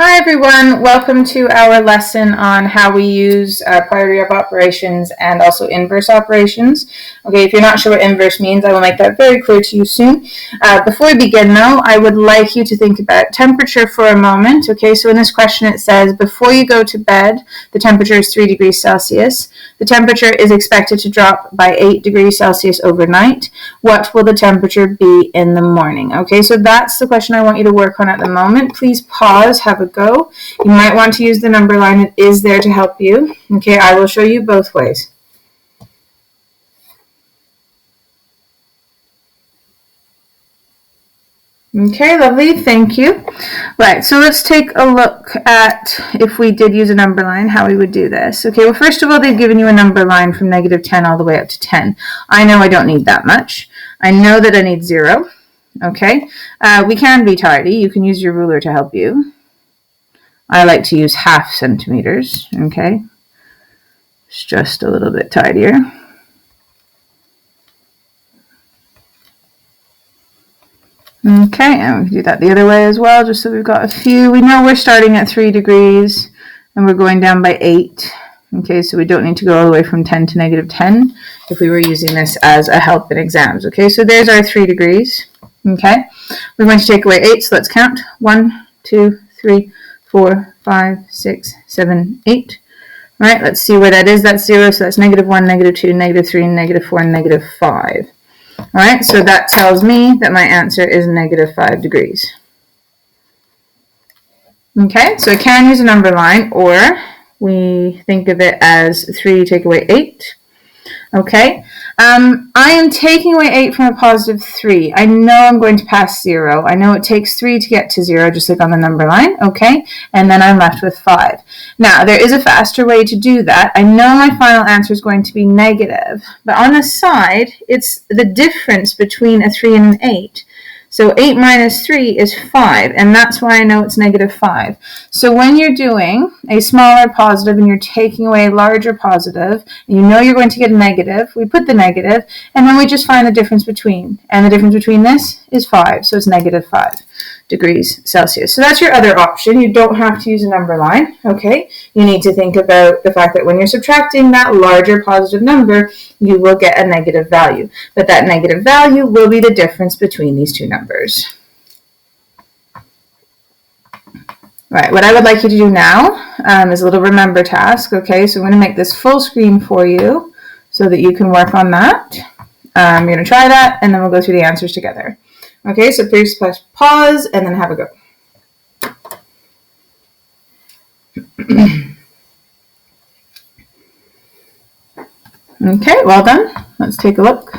Hi everyone, welcome to our lesson on how we use priority of operations and also inverse operations. Okay, if you're not sure what inverse means, I will make that very clear to you soon. Before we begin though, I would like you to think about temperature for a moment. Okay, so in this question it says, before you go to bed, the temperature is 3 degrees Celsius. The temperature is expected to drop by 8 degrees Celsius overnight. What will the temperature be in the morning? Okay, so that's the question I want you to work on at the moment. Please pause, have a go. You might want to use the number line. It is there to help you. Okay, I will show you both ways. Okay, lovely, thank you. Right, so let's take a look at, if we did use a number line, how we would do this. Okay, well, first of all, they've given you a number line from negative 10 all the way up to 10. I know I don't need that much. I know that I need 0. Okay, we can be tidy. You can use your ruler to help you. I like to use half centimeters, okay? It's just a little bit tidier. Okay, and we can do that the other way as well, just so we've got a few. We know we're starting at 3 degrees, and we're going down by 8. Okay, so we don't need to go all the way from 10 to negative 10 if we were using this as a help in exams. Okay, so there's our 3 degrees. Okay, we're going to take away 8, so let's count. 1, 2, 3, 4, 5, 6, 7, 8. All right, let's see where that is. That's 0, so that's negative 1, negative 2, negative 3, negative 4, and negative 5. All right, so that tells me that my answer is negative 5 degrees. Okay, so I can use a number line, or we think of it as 3 take away 8. Okay, I am taking away 8 from a positive 3. I know I'm going to pass 0. I know it takes 3 to get to 0, just like on the number line, okay? And then I'm left with 5. Now, there is a faster way to do that. I know my final answer is going to be negative, but on the side, it's the difference between a 3 and an 8. So 8 minus 3 is 5, and that's why I know it's negative 5. So when you're doing a smaller positive and you're taking away a larger positive, and you know you're going to get a negative, we put the negative, and then we just find the difference between. And the difference between this is 5, so it's negative 5 degrees Celsius. So that's your other option. You don't have to use a number line, okay? You need to think about the fact that when you're subtracting that larger positive number, you will get a negative value. But that negative value will be the difference between these two numbers. Right, what I would like you to do now is a little remember task, okay? So I'm going to make this full screen for you so that you can work on that. You're going to try that, and then we'll go through the answers together. Okay, so please press pause and then have a go. Okay, well done. Let's take a look.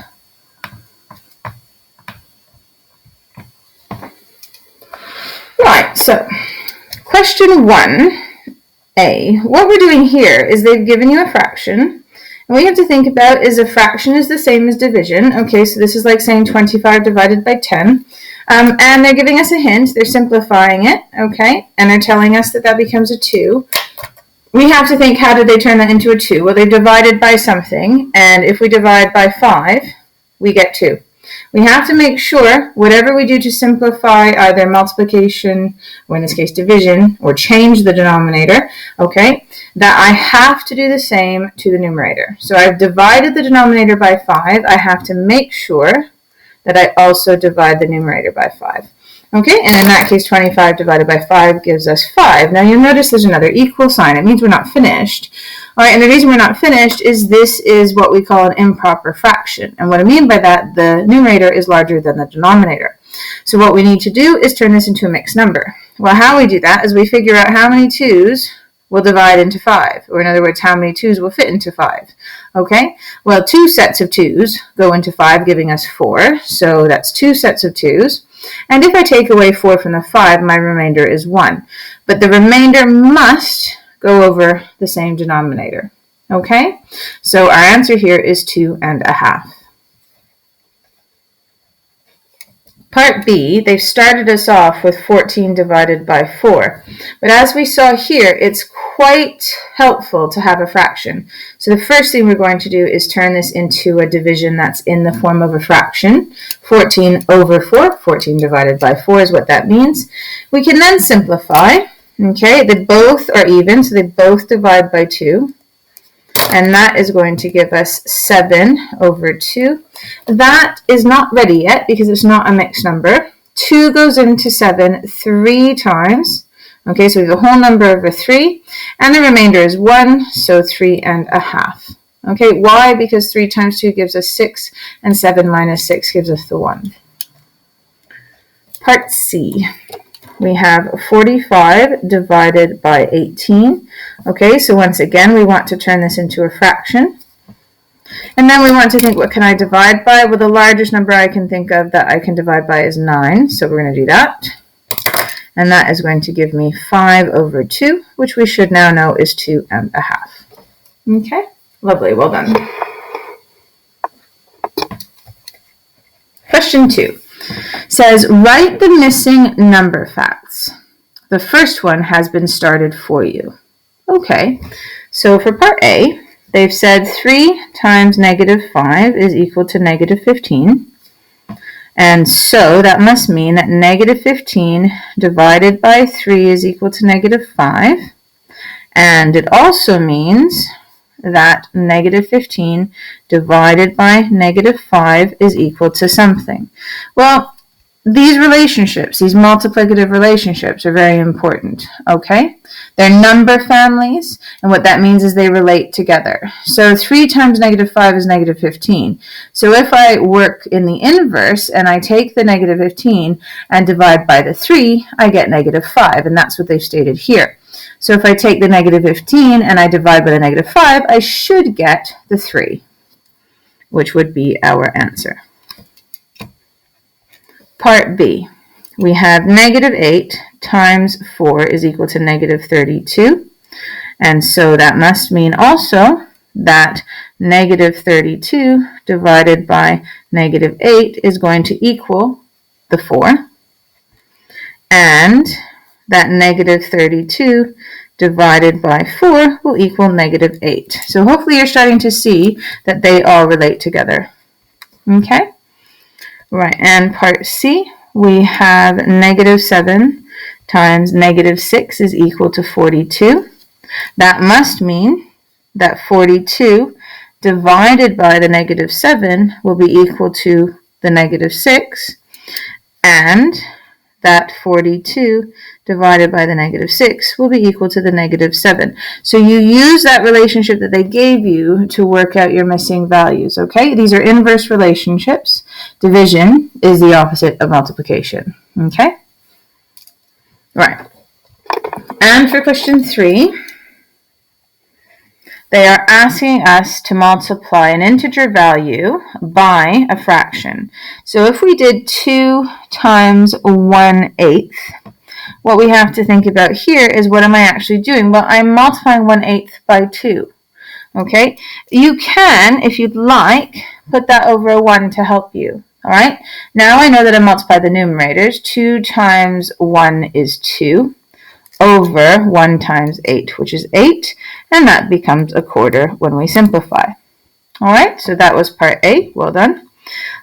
Right, so question 1A. What we're doing here is they've given you a fraction. And what you have to think about is a fraction is the same as division. Okay, so this is like saying 25 divided by 10. And they're giving us a hint. They're simplifying it, okay? And they're telling us that that becomes a 2. We have to think, how did they turn that into a 2? Well, they divided by something. And if we divide by 5, we get 2. We have to make sure whatever we do to simplify either multiplication, or in this case division, or change the denominator, okay, that I have to do the same to the numerator. So I've divided the denominator by 5. I have to make sure that I also divide the numerator by 5. Okay, and in that case, 25 divided by 5 gives us 5. Now you'll notice there's another equal sign. It means we're not finished. All right, and the reason we're not finished is this is what we call an improper fraction. And what I mean by that, the numerator is larger than the denominator. So what we need to do is turn this into a mixed number. Well, how we do that is we figure out how many 2's will divide into 5, or in other words, how many 2's will fit into 5. Okay, well, 2 sets of 2's go into 5, giving us 4, so that's 2 sets of 2's. And if I take away 4 from the 5, my remainder is 1. But the remainder must go over the same denominator. Okay, so our answer here is 2.5. Part B, they've started us off with 14 divided by 4. But as we saw here, it's quite helpful to have a fraction. So the first thing we're going to do is turn this into a division that's in the form of a fraction. 14 over 4, 14 divided by 4 is what that means. We can then simplify. Okay, they both are even, so they both divide by 2. And that is going to give us 7 over 2. That is not ready yet because it's not a mixed number. 2 goes into 7 3 times. Okay, so we have a whole number over 3. And the remainder is 1, so 3.5. Okay, why? Because 3 times 2 gives us 6, and 7 minus 6 gives us the 1. Part C. We have 45 divided by 18. Okay, so once again, we want to turn this into a fraction. And then we want to think, what can I divide by? Well, the largest number I can think of that I can divide by is 9. So we're going to do that. And that is going to give me 5 over 2, which we should now know is 2.5. Okay, lovely, well done. Question 2. Says, write the missing number facts. The first one has been started for you. Okay, so for part A, they've said 3 times negative 5 is equal to negative 15. And so that must mean that negative 15 divided by 3 is equal to negative 5. And it also means that negative 15 divided by negative 5 is equal to something. Well, these relationships, these multiplicative relationships are very important, okay? They're number families, and what that means is they relate together. So 3 times negative 5 is negative 15. So if I work in the inverse and I take the negative 15 and divide by the 3, I get negative 5, and that's what they've stated here. So if I take the negative 15 and I divide by the negative 5, I should get the 3, which would be our answer. Part B, we have negative 8 times 4 is equal to negative 32. And so that must mean also that negative 32 divided by negative 8 is going to equal the 4. And that negative 32 divided by 4 will equal negative 8. So hopefully you're starting to see that they all relate together. Okay? Right, and part C, we have negative 7 times negative 6 is equal to 42. That must mean that 42 divided by the negative 7 will be equal to the negative 6, and that 42 divided by the negative 6 will be equal to the negative 7. So you use that relationship that they gave you to work out your missing values, okay? These are inverse relationships. Division is the opposite of multiplication, okay? Right. And for question 3, they are asking us to multiply an integer value by a fraction. So if we did 2 times 1/8, what we have to think about here is, what am I actually doing? Well, I'm multiplying 1/8 by 2. Okay? You can, if you'd like, put that over a 1 to help you. All right? Now I know that I multiply the numerators. 2 times 1 is 2. Over 1 times 8, which is 8, and that becomes a quarter when we simplify. All right, so that was part A. Well done.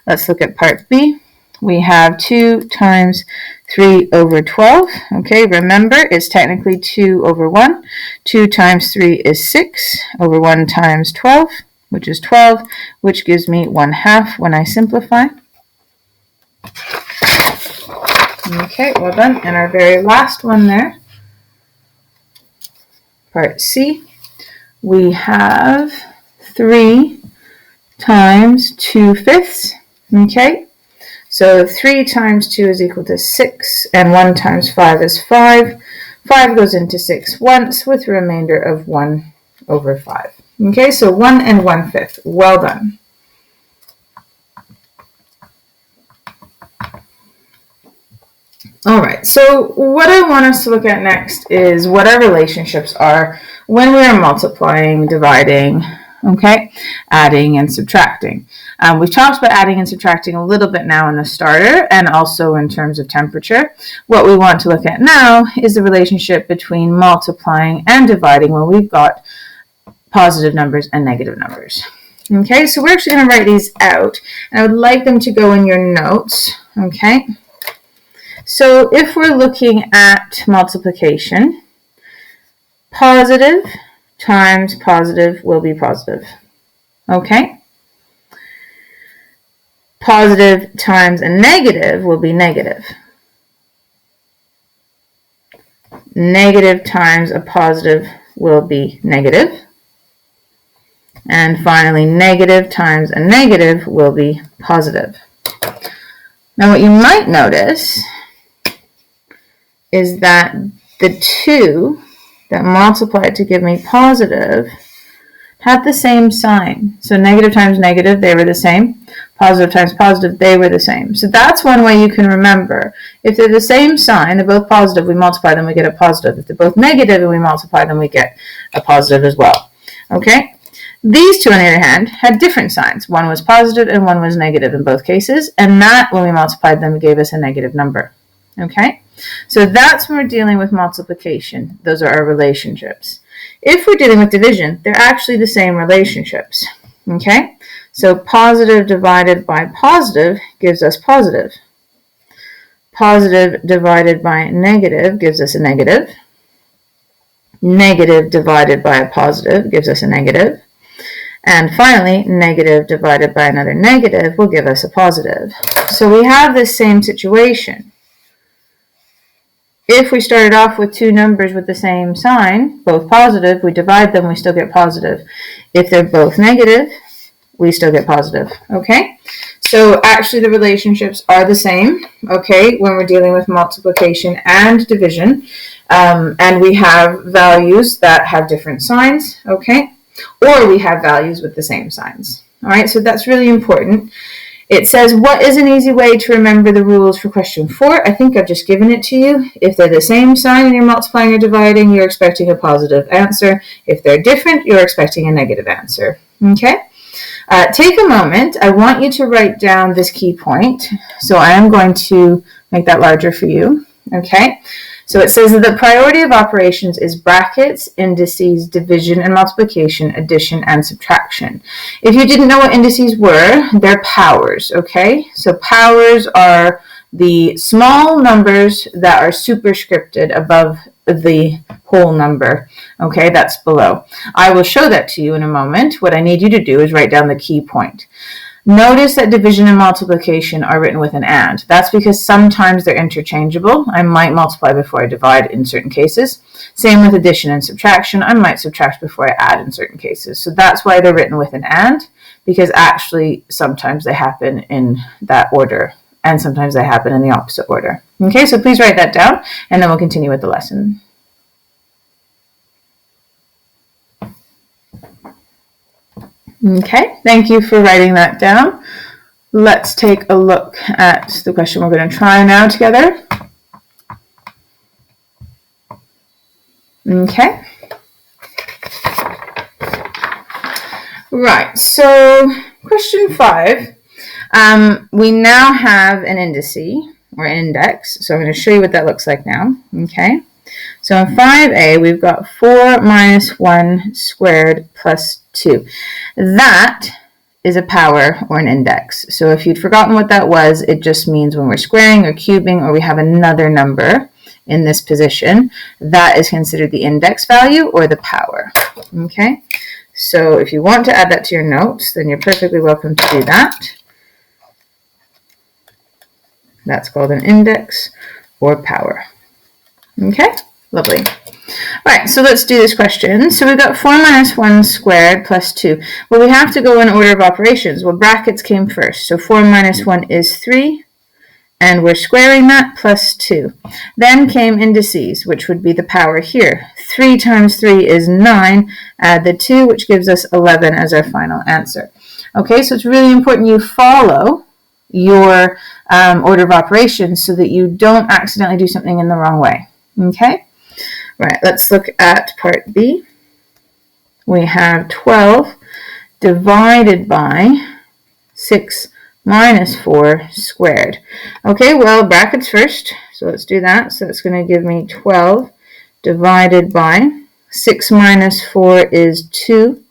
Let's look at part B. We have 2 times 3 over 12. Okay, remember, it's technically 2 over 1. 2 times 3 is 6 over 1 times 12, which is 12, which gives me 1/2 when I simplify. Okay, well done. And our very last one there, part C, we have 3 times 2/5. Okay, so 3 times 2 is equal to 6, and 1 times 5 is 5. 5 goes into 6 once with a remainder of 1 over 5. Okay, so 1 1/5. Well done. All right, so what I want us to look at next is what our relationships are when we are multiplying, dividing, okay, adding and subtracting. We've talked about adding and subtracting a little bit now in the starter and also in terms of temperature. What we want to look at now is the relationship between multiplying and dividing when we've got positive numbers and negative numbers. Okay, so we're actually going to write these out, and I would like them to go in your notes, okay? So if we're looking at multiplication, Positive times positive will be positive. Okay? Positive times a negative will be negative. Negative times a positive will be negative. And finally, negative times a negative will be positive. Now, what you might notice is that the 2 that multiplied to give me positive had the same sign. So negative times negative, they were the same. Positive times positive, they were the same. So that's one way you can remember. If they're the same sign, they're both positive, we multiply them, we get a positive. If they're both negative and we multiply them, we get a positive as well. Okay? These two, on the other hand, had different signs. One was positive and one was negative in both cases, and that, when we multiplied them, gave us a negative number. Okay? So that's when we're dealing with multiplication. Those are our relationships. If we're dealing with division, they're actually the same relationships. Okay? So positive divided by positive gives us positive. Positive divided by negative gives us a negative. Negative divided by a positive gives us a negative. And finally, negative divided by another negative will give us a positive. So we have this same situation. If we started off with two numbers with the same sign, both positive, we divide them, we still get positive. If they're both negative, we still get positive. Okay? So actually the relationships are the same, okay, when we're dealing with multiplication and division. And we have values that have different signs, okay? Or we have values with the same signs. All right, so that's really important. It says, what is an easy way to remember the rules for question 4? I think I've just given it to you. If they're the same sign and you're multiplying or dividing, you're expecting a positive answer. If they're different, you're expecting a negative answer. Okay? Take a moment. I want you to write down this key point. So I am going to make that larger for you. Okay? So it says that the priority of operations is brackets, indices, division and multiplication, addition and subtraction. If you didn't know what indices were, they're powers, okay? So powers are the small numbers that are superscripted above the whole number, okay? That's below. I will show that to you in a moment. What I need you to do is write down the key point. Notice that division and multiplication are written with an and. That's because sometimes they're interchangeable. I might multiply before I divide in certain cases. Same with addition and subtraction. I might subtract before I add in certain cases. So that's why they're written with an and, because actually sometimes they happen in that order and sometimes they happen in the opposite order. Okay, so please write that down and then we'll continue with the lesson. Okay, thank you for writing that down. Let's take a look at the question we're going to try now together. Okay. Right, so question 5. We now have an indice or index. So I'm going to show you what that looks like now. Okay. So in 5a, we've got 4 minus 1 squared plus 2. That is a power or an index. So if you'd forgotten what that was, it just means when we're squaring or cubing or we have another number in this position, that is considered the index value or the power. Okay? So if you want to add that to your notes, then you're perfectly welcome to do that. That's called an index or power. Okay, lovely. All right, so let's do this question. So we've got 4 minus 1 squared plus 2. Well, we have to go in order of operations. Well, brackets came first. So 4 minus 1 is 3, and we're squaring that plus 2. Then came indices, which would be the power here. 3 times 3 is 9. Add the 2, which gives us 11 as our final answer. Okay, so it's really important you follow your order of operations so that you don't accidentally do something in the wrong way. Okay, right, let's look at part B. We have 12 divided by 6 minus 4 squared. Okay, well, brackets first, so let's do that. So it's going to give me 12 divided by 6 minus 4 is 2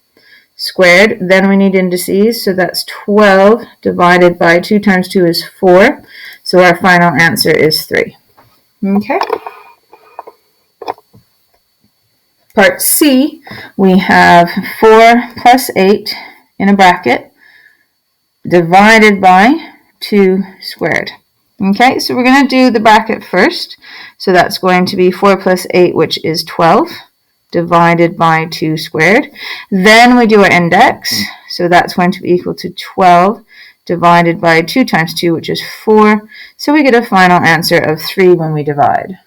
squared. Then we need indices, so that's 12 divided by 2 times 2 is 4. So our final answer is 3. Okay. Part C, we have 4 plus 8 in a bracket divided by 2 squared. Okay, so we're going to do the bracket first. So that's going to be 4 plus 8, which is 12, divided by 2 squared. Then we do our index. So that's going to be equal to 12 divided by 2 times 2, which is 4. So we get a final answer of 3 when we divide.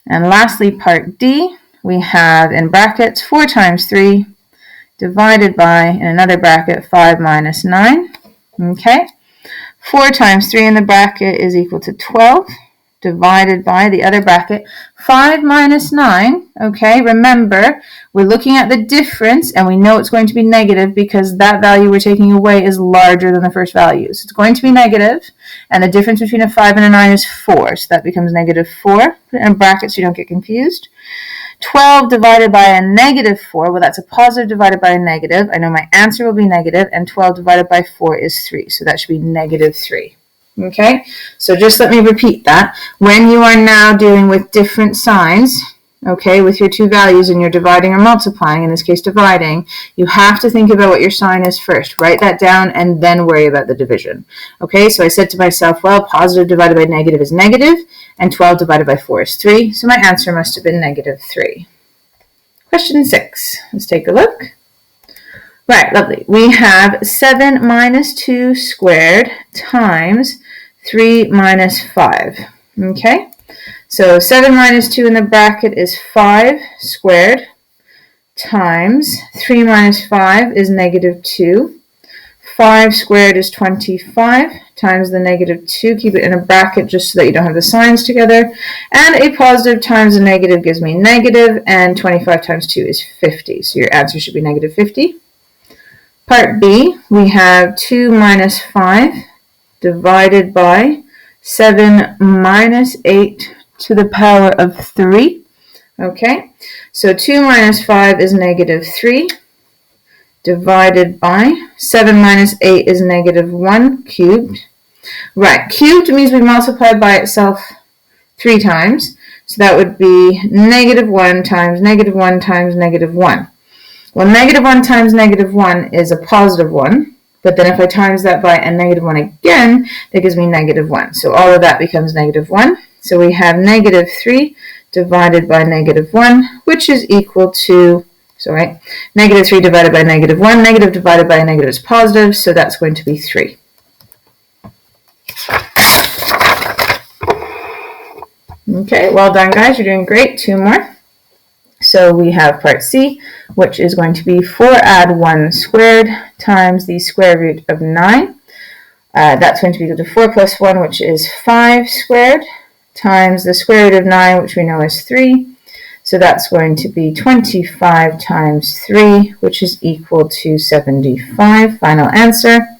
And lastly, part D, we have in brackets 4 times 3 divided by, in another bracket, 5 minus 9. Okay. 4 times 3 in the bracket is equal to 12, divided by the other bracket, 5 minus 9. Okay, remember, we're looking at the difference, and we know it's going to be negative because that value we're taking away is larger than the first value. So it's going to be negative, and the difference between a 5 and a 9 is 4, so that becomes negative 4. Put it in brackets so you don't get confused. 12 divided by a negative 4, well, that's a positive divided by a negative. I know my answer will be negative, and 12 divided by 4 is 3, so that should be negative 3. Okay, so just let me repeat that. When you are now dealing with different signs, okay, with your two values and you're dividing or multiplying, in this case dividing, you have to think about what your sign is first. Write that down and then worry about the division. Okay, so I said to myself, well, positive divided by negative is negative, and 12 divided by 4 is 3, so my answer must have been negative 3. Question 6, let's take a look. Right, lovely. We have 7 minus 2 squared times 3 minus 5. Okay, so 7 minus 2 in the bracket is 5 squared times 3 minus 5 is negative 2. 5 squared is 25 times the negative 2. Keep it in a bracket just so that you don't have the signs together. And a positive times a negative gives me negative, and 25 times 2 is 50. So your answer should be negative 50. Part B, we have 2 minus 5 divided by 7 minus 8 to the power of 3. Okay, so 2 minus 5 is negative 3. Divided by 7 minus 8 is negative 1 cubed. Right, cubed means we multiply by itself 3 times. So that would be negative 1 times negative 1 times negative 1. Well, negative 1 times negative 1 is a positive 1. But then if I times that by a negative 1 again, that gives me negative 1. So all of that becomes negative 1. So we have negative 3 divided by negative 1, which is equal to, negative 3 divided by negative 1. Negative divided by a negative is positive, so that's going to be 3. Okay, well done, guys. You're doing great. 2 more. So we have part C, which is going to be 4 add 1 squared times the square root of 9. That's going to be equal to 4 plus 1, which is 5 squared, times the square root of 9, which we know is 3. So that's going to be 25 times 3, which is equal to 75. Final answer.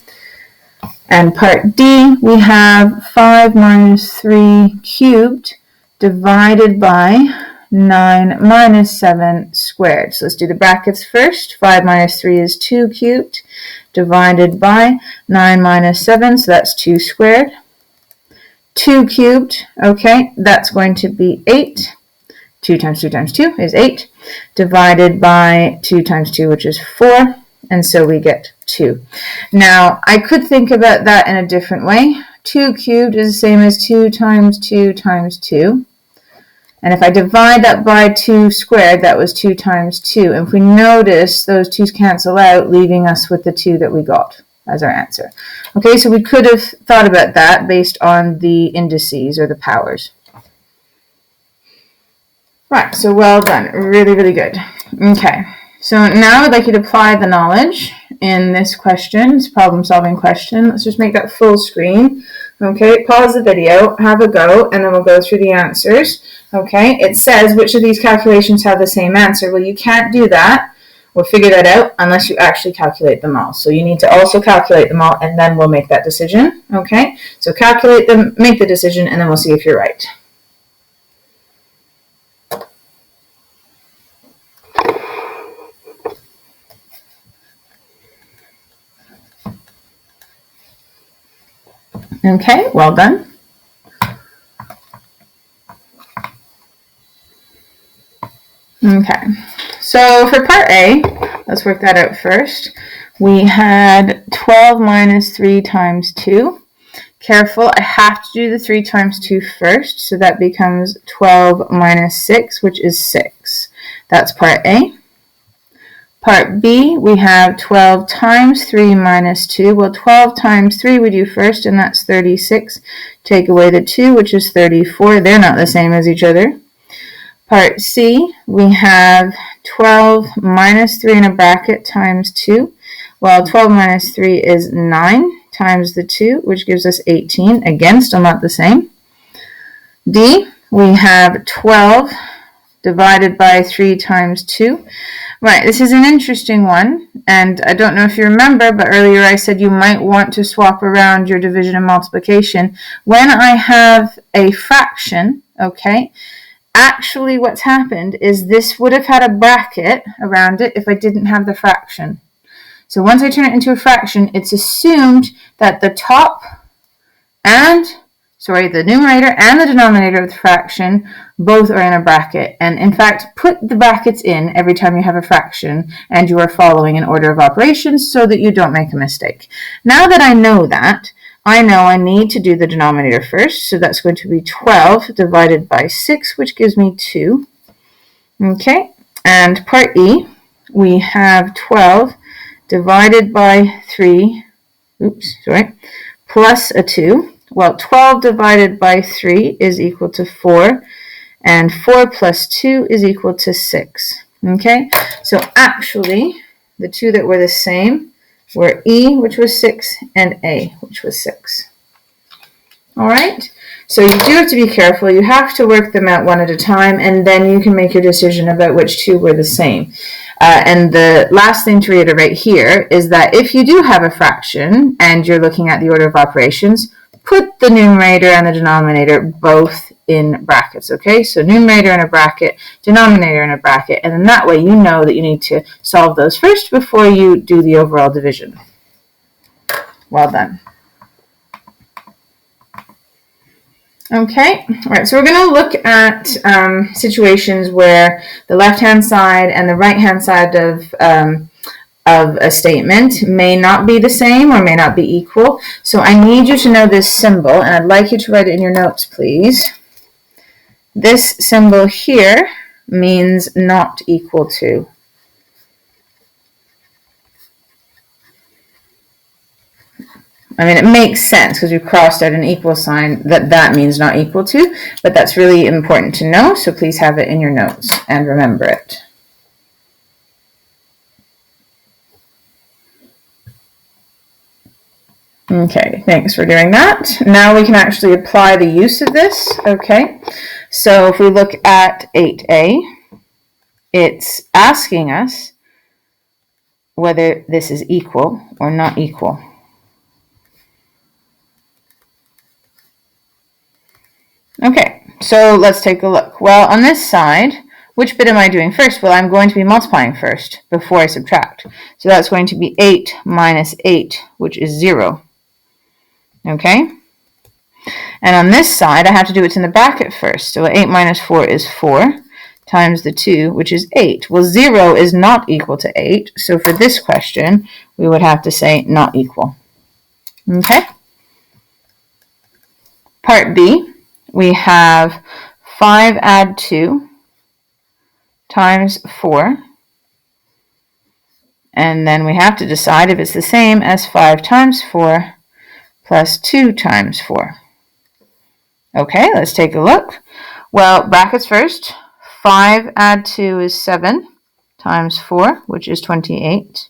And part D, we have 5 minus 3 cubed divided by 9 minus 7 squared. So let's do the brackets first. 5 minus 3 is 2 cubed divided by 9 minus 7, so that's 2 squared. 2 cubed, okay, that's going to be 8. 2 times 2 times 2 is 8, divided by 2 times 2, which is 4, and so we get 2. Now, I could think about that in a different way. 2 cubed is the same as 2 times 2 times 2. And if I divide that by 2 squared, that was 2 times 2. And if we notice, those 2's cancel out, leaving us with the 2 that we got as our answer. Okay, so we could have thought about that based on the indices or the powers. Right, so well done. Really, really good. Okay, so now I'd like you to apply the knowledge in this question, this problem-solving question. Let's just make that full screen. Okay, pause the video, have a go, and then we'll go through the answers. Okay, it says which of these calculations have the same answer. Well, you can't do that or figure that out unless you actually calculate them all. So you need to also calculate them all, and then we'll make that decision. Okay, so calculate them, make the decision, and then we'll see if you're right. Okay, well done. Okay, so for part A, let's work that out first. We had 12 minus 3 times 2. Careful, I have to do the 3 times 2 first, so that becomes 12 minus 6, which is 6. That's part A. Part B, we have 12 times 3 minus 2. Well, 12 times 3 we do first, and that's 36. Take away the 2, which is 34. They're not the same as each other. Part C, we have 12 minus 3 in a bracket times 2. Well, 12 minus 3 is 9 times the 2, which gives us 18. Again, still not the same. D, we have 12 divided by 3 times 2. Right, this is an interesting one, and I don't know if you remember, but earlier I said you might want to swap around your division and multiplication. When I have a fraction, okay, actually what's happened is this would have had a bracket around it if I didn't have the fraction. So once I turn it into a fraction, it's assumed that the numerator and the denominator of the fraction both are in a bracket. And in fact, put the brackets in every time you have a fraction and you are following an order of operations so that you don't make a mistake. Now that I know that, I know I need to do the denominator first. So that's going to be 12 divided by 6, which gives me 2. Okay, and part E, we have 12 divided by 3, plus a 2. Well, 12 divided by 3 is equal to 4, and 4 plus 2 is equal to 6. Okay, so actually, the two that were the same were E, which was 6, and A, which was 6. All right, so you do have to be careful. You have to work them out one at a time, and then you can make your decision about which two were the same. And the last thing to reiterate here is that if you do have a fraction and you're looking at the order of operations, put the numerator and the denominator both in brackets, okay? So numerator in a bracket, denominator in a bracket, and then that way you know that you need to solve those first before you do the overall division. Well done. Okay, all right, so we're going to look at situations where the left-hand side and the right-hand side of a statement may not be the same or may not be equal. So I need you to know this symbol, and I'd like you to write it in your notes, please. This symbol here means not equal to. I mean, it makes sense because we've crossed out an equal sign that means not equal to, but that's really important to know, so please have it in your notes and remember it. Okay, thanks for doing that. Now we can actually apply the use of this, okay? So if we look at 8a, it's asking us whether this is equal or not equal. Okay, so let's take a look. Well, on this side, which bit am I doing first? Well, I'm going to be multiplying first before I subtract. So that's going to be 8 minus 8, which is 0. Okay? And on this side, I have to do what's in the bracket first. So 8 minus 4 is 4 times the 2, which is 8. Well, 0 is not equal to 8. So for this question, we would have to say not equal. Okay? Part B, we have 5 add 2 times 4. And then we have to decide if it's the same as 5 times 4 plus 2 times 4. Okay, let's take a look. Well, brackets first. 5 add 2 is 7 times 4, which is 28.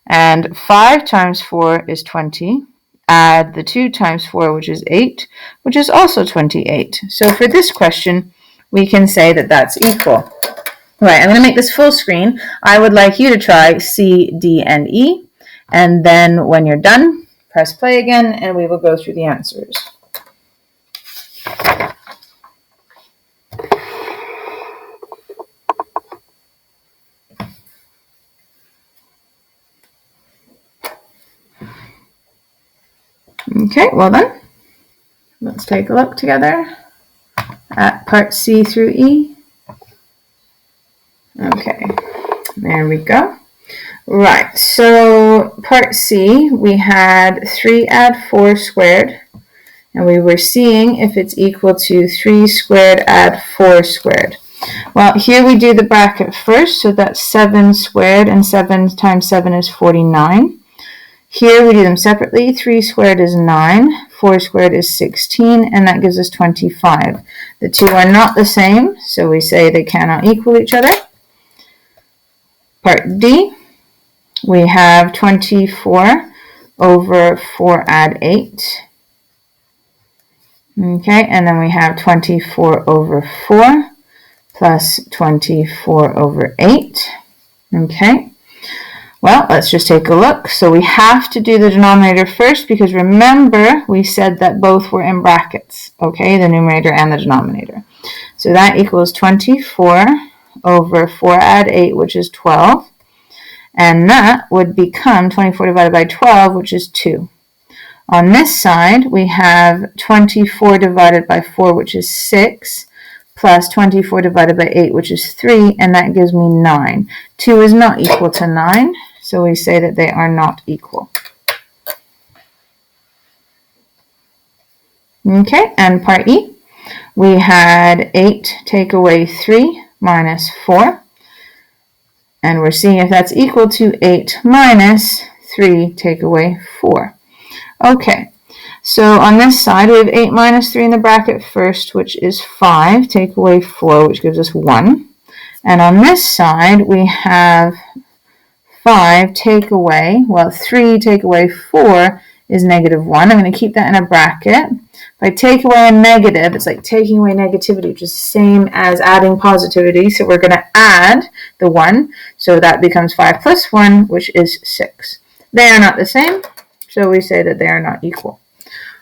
And 5 times 4 is 20. Add the 2 times 4, which is 8, which is also 28. So for this question, we can say that that's equal. Right, I'm going to make this full screen. I would like you to try C, D, and E. And then when you're done, press play again, and we will go through the answers. Okay, well done. Let's take a look together at part C through E. Okay, there we go. Right, so part C, we had 3 add 4 squared, and we were seeing if it's equal to 3 squared add 4 squared. Well, here we do the bracket first, so that's 7 squared, and 7 times 7 is 49. Here we do them separately. 3 squared is 9, 4 squared is 16, and that gives us 25. The two are not the same, so we say they cannot equal each other. Part D, we have 24 over 4 add 8. Okay, and then we have 24 over 4 plus 24 over 8. Okay. Well, let's just take a look. So we have to do the denominator first because remember we said that both were in brackets, okay, the numerator and the denominator. So that equals 24 over 4 add 8, which is 12. And that would become 24 divided by 12, which is 2. On this side, we have 24 divided by 4, which is 6, plus 24 divided by 8, which is 3, and that gives me 9. 2 is not equal to 9. So we say that they are not equal. Okay, and part E, we had 8 take away 3 minus 4. And we're seeing if that's equal to 8 minus 3 take away 4. Okay, so on this side we have 8 minus 3 in the bracket first, which is 5. Take away 4, which gives us 1. And on this side we have 5 take away, well, 3 take away 4 is negative 1. I'm going to keep that in a bracket. If I take away a negative, it's like taking away negativity, which is the same as adding positivity. So we're going to add the 1. So that becomes 5 plus 1, which is 6. They are not the same, so we say that they are not equal.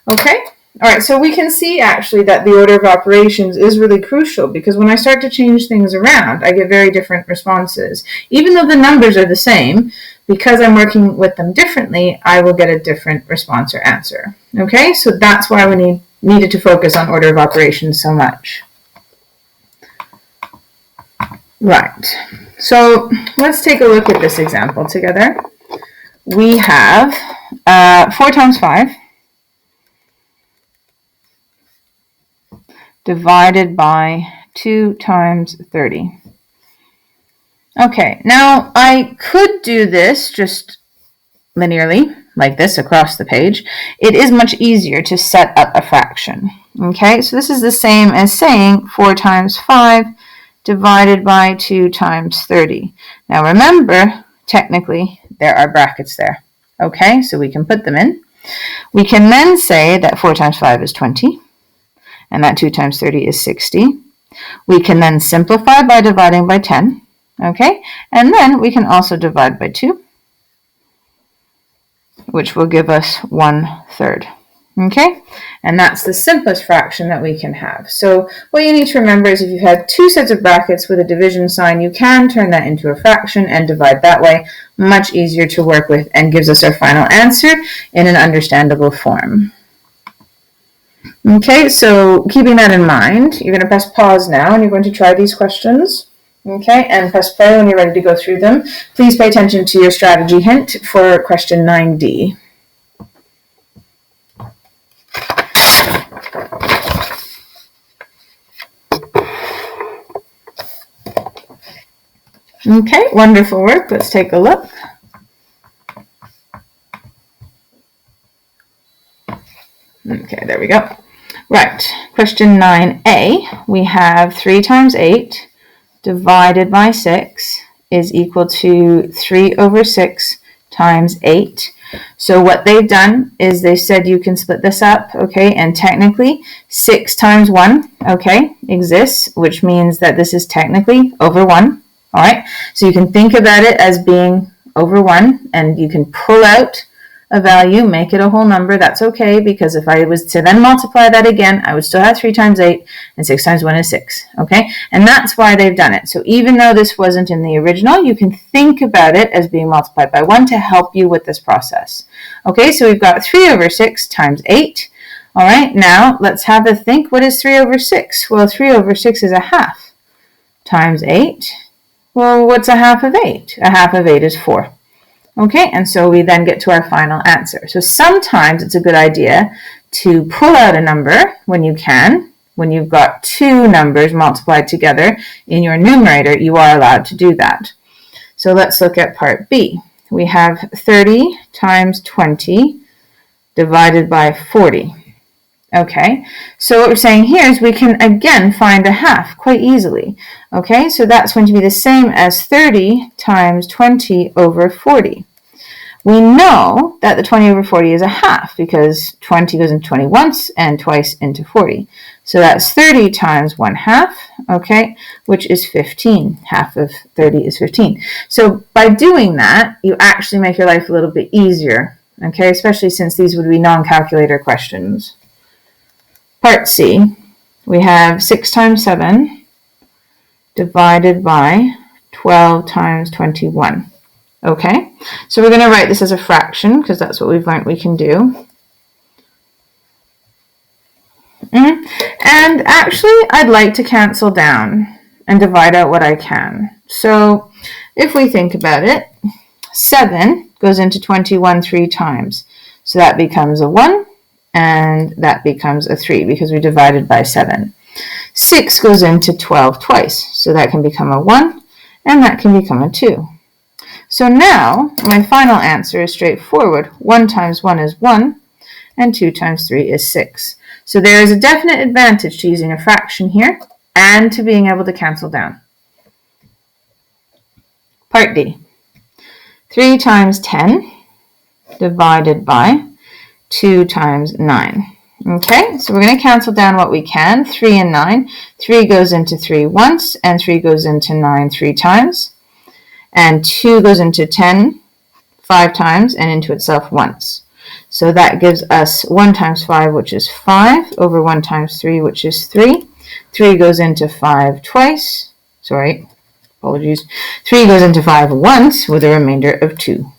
Okay? All right, so we can see actually that the order of operations is really crucial because when I start to change things around, I get very different responses. Even though the numbers are the same, because I'm working with them differently, I will get a different response or answer. Okay, so that's why we needed to focus on order of operations so much. Right, so let's take a look at this example together. We have 4 times 5. Divided by 2 times 30. Okay, now I could do this just linearly, like this across the page. It is much easier to set up a fraction. Okay, so this is the same as saying 4 times 5 divided by 2 times 30. Now remember, technically, there are brackets there. Okay, so we can put them in. We can then say that 4 times 5 is 20. And that 2 times 30 is 60. We can then simplify by dividing by 10, okay? And then we can also divide by 2, which will give us 1/3, okay? And that's the simplest fraction that we can have. So what you need to remember is if you have 2 sets of brackets with a division sign, you can turn that into a fraction and divide that way. Much easier to work with and gives us our final answer in an understandable form. Okay, so keeping that in mind, you're going to press pause now and you're going to try these questions. Okay, and press play when you're ready to go through them. Please pay attention to your strategy hint for question 9D. Okay, wonderful work. Let's take a look. Okay, there we go. Right, question 9A, we have 3 times 8 divided by 6 is equal to 3 over 6 times 8. So what they've done is they said you can split this up, okay, and technically 6 times 1, okay, exists, which means that this is technically over 1, all right? So you can think about it as being over 1, and you can pull out a value, make it a whole number. That's okay, because if I was to then multiply that again, I would still have 3 times 8, and 6 times 1 is 6, okay? And that's why they've done it. So even though this wasn't in the original, you can think about it as being multiplied by 1 to help you with this process. Okay, so we've got 3 over 6 times 8. All right, now let's have a think. What is 3 over 6? Well, 3 over 6 is a half times 8. Well, what's a half of 8? A half of 8 is 4. Okay, and so we then get to our final answer. So sometimes it's a good idea to pull out a number when you can. When you've got two numbers multiplied together in your numerator, you are allowed to do that. So let's look at part B. We have 30 times 20 divided by 40. Okay, so what we're saying here is we can again find a half quite easily. Okay, so that's going to be the same as 30 times 20 over 40. We know that the 20 over 40 is a half because 20 goes into 20 once and twice into 40. So that's 30 times 1/2, okay, which is 15. Half of 30 is 15. So by doing that, you actually make your life a little bit easier, okay, especially since these would be non-calculator questions. Part C, we have 6 times 7 divided by 12 times 21. Okay, so we're going to write this as a fraction because that's what we've learned we can do. And actually, I'd like to cancel down and divide out what I can. So if we think about it, 7 goes into 21 3 times. So that becomes a 1. And that becomes a 3 because we divided by 7. 6 goes into 12 twice, so that can become a 1, and that can become a 2. So now, my final answer is straightforward. 1 times 1 is 1, and 2 times 3 is 6. So there is a definite advantage to using a fraction here, and to being able to cancel down. Part D. 3 times 10 divided by 2 times 9. Okay, so we're going to cancel down what we can. 3 and 9. 3 goes into 3 once, and 3 goes into 9 3 times. And 2 goes into 10 5 times, and into itself once. So that gives us 1 times 5, which is 5, over 1 times 3, which is 3. 3 goes into 5 twice. Sorry, apologies. 3 goes into 5 once, with a remainder of 2.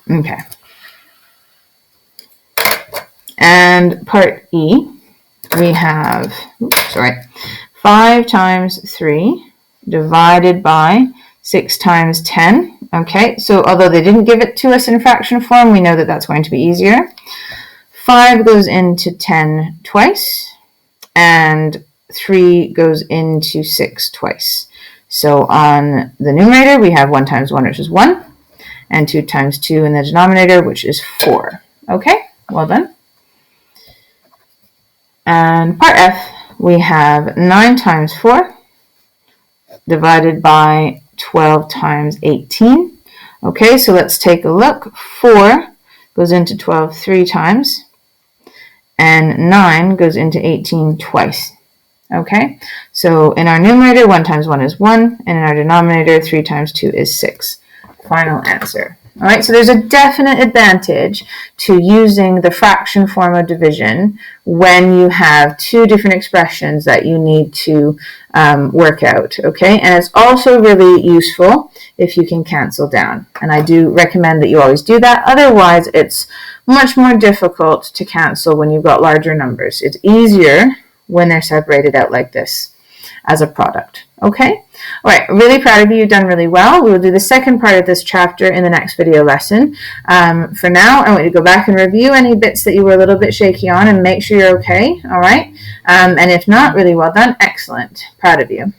Okay. And part E, we have, 5 times 3 divided by 6 times 10. Okay, so although they didn't give it to us in fraction form, we know that that's going to be easier. 5 goes into 10 twice, and 3 goes into 6 twice. So on the numerator, we have 1 times 1, which is 1, and 2 times 2 in the denominator, which is 4. Okay, well done. And part F, we have 9 times 4 divided by 12 times 18. Okay, so let's take a look. 4 goes into 12 3 times, and 9 goes into 18 twice. Okay, so in our numerator, 1 times 1 is 1, and in our denominator, 3 times 2 is 6. Final answer. All right, so there's a definite advantage to using the fraction form of division when you have two different expressions that you need to work out, okay? And it's also really useful if you can cancel down. And I do recommend that you always do that. Otherwise, it's much more difficult to cancel when you've got larger numbers. It's easier when they're separated out like this as a product, okay? All right, really proud of you. You've done really well. We will do the second part of this chapter in the next video lesson. For now, I want you to go back and review any bits that you were a little bit shaky on and make sure you're okay, all right? And if not, really well done. Excellent. Proud of you.